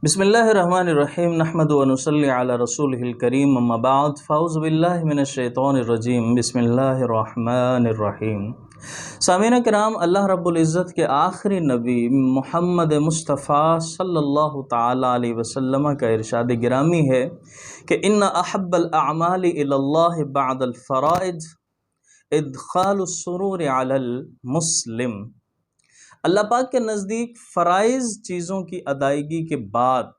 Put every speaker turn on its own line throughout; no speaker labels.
बिस्मिल्लाहिर्रहमानिर्रहीम नहमदु व नुसल्ली अला रसूलिहिल करीम अम्मा बाद फ़ाऊज़ु बिल्लाहि मिनश्शैतानिर्रजीम बिस्मिल्लाहिर्रहमानिर्रहीम। सामीन किराम, अल्लाह रब्बुल इज़्ज़त के आखिरी नबी मुहम्मद मुस्तफ़ा सल्लल्लाहु ताला अलैहि वसल्लम का इरशाद गिरामी है कि इन्ना अहब्बल अअमालि इलल्लाहि बअदल फ़राइज़ इदख़ालुस सुरूरि अलल मुस्लिम। अल्लाह पाक के नज़दीक फ़राइज़ चीज़ों की अदायगी के बाद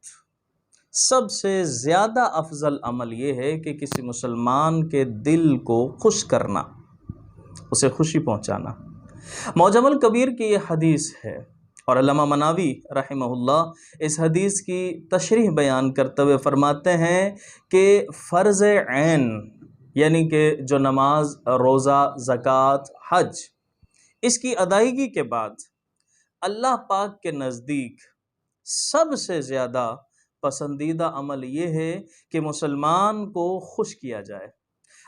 सबसे ज़्यादा अफजल अमल ये है कि किसी मुसलमान के दिल को खुश करना, उसे खुशी पहुँचाना। मौजमुल कबीर की ये हदीस है और अल्लामा मनावी रहमहुल्लाह इस हदीस की तशरीह बयान करते हुए फरमाते हैं कि फ़र्ज़ ऐन यानी कि जो नमाज, रोज़ा, ज़कात, हज, इसकी अदायगी के बाद अल्लाह पाक के नज़दीक सबसे ज़्यादा पसंदीदा अमल ये है कि मुसलमान को खुश किया जाए।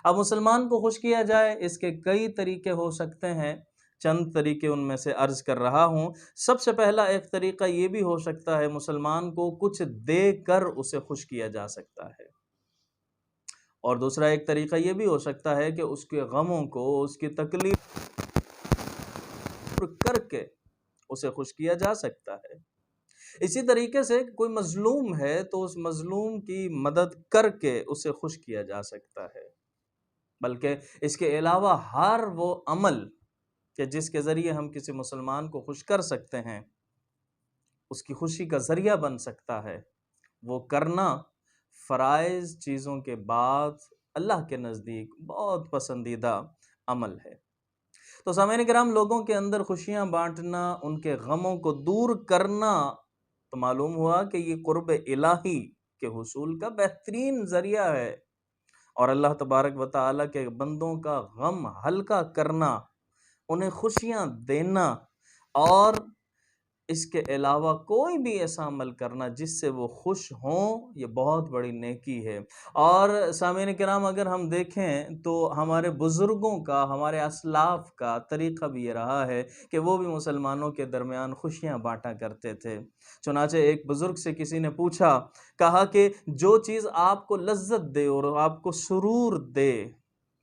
अब मुसलमान को खुश किया जाए, इसके कई तरीके हो सकते हैं, चंद तरीके उनमें से अर्ज़ कर रहा हूँ। सबसे पहला एक तरीका ये भी हो सकता है, मुसलमान को कुछ दे कर उसे खुश किया जा सकता है। और दूसरा एक तरीका ये भी हो सकता है कि उसके गमों को, उसकी तकलीफ करके उसे खुश किया जा सकता है। इसी तरीके से कोई मजलूम है तो उस मजलूम की मदद करके उसे खुश किया जा सकता है। बल्कि इसके अलावा हर वो अमल कि जिसके ज़रिए हम किसी मुसलमान को खुश कर सकते हैं, उसकी खुशी का ज़रिया बन सकता है, वो करना फ़राइज़ चीज़ों के बाद अल्लाह के नज़दीक बहुत पसंदीदा अमल है। तो सामईन किराम, लोगों के अंदर खुशियाँ बांटना, उनके गमों को दूर करना, तो मालूम हुआ कि ये कुर्ब इलाही के हुसूल का बेहतरीन ज़रिया है। और अल्लाह तबारक व तआला के बंदों का गम हल्का करना, उन्हें खुशियाँ देना और इसके अलावा कोई भी ऐसा अमल करना जिससे वो खुश हों, ये बहुत बड़ी नेकी है। और सामीन किराम, अगर हम देखें तो हमारे बुज़ुर्गों का, हमारे असलाफ़ का तरीक़ा भी ये रहा है कि वो भी मुसलमानों के दरमियान खुशियाँ बाँटा करते थे। चुनांचे एक बुज़ुर्ग से किसी ने पूछा, कहा कि जो चीज़ आपको लज़्ज़त दे और आपको सुरूर दे,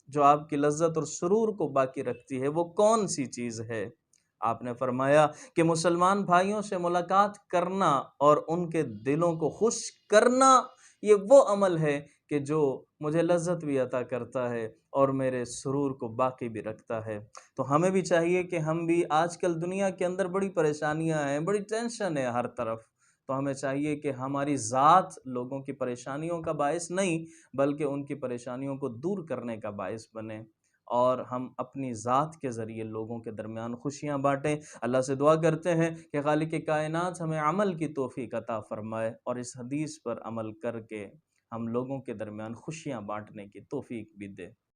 जो आपकी लज़्ज़त और सुरूर को बाकी रखती है, वो कौन सी चीज़ है? आपने फरमाया कि मुसलमान भाइयों से मुलाकात करना और उनके दिलों को खुश करना, ये वो अमल है कि जो मुझे लज़्ज़त भी अता करता है और मेरे सुरूर को बाकी भी रखता है। तो हमें भी चाहिए कि हम भी, आजकल दुनिया के अंदर बड़ी परेशानियां हैं, बड़ी टेंशन है हर तरफ, तो हमें चाहिए कि हमारी ज़ात लोगों की परेशानियों का बायस नहीं, बल्कि उनकी परेशानियों को दूर करने का बायस बने और हम अपनी ज़ात के ज़रिए लोगों के दरमियान खुशियाँ बाँटें। अल्लाह से दुआ करते हैं कि खालिक़ कायनात हमें अमल की तौफ़ीक़ अता फ़रमाए और इस हदीस पर अमल करके हम लोगों के दरमियान खुशियाँ बाँटने की तौफ़ीक़ भी दे।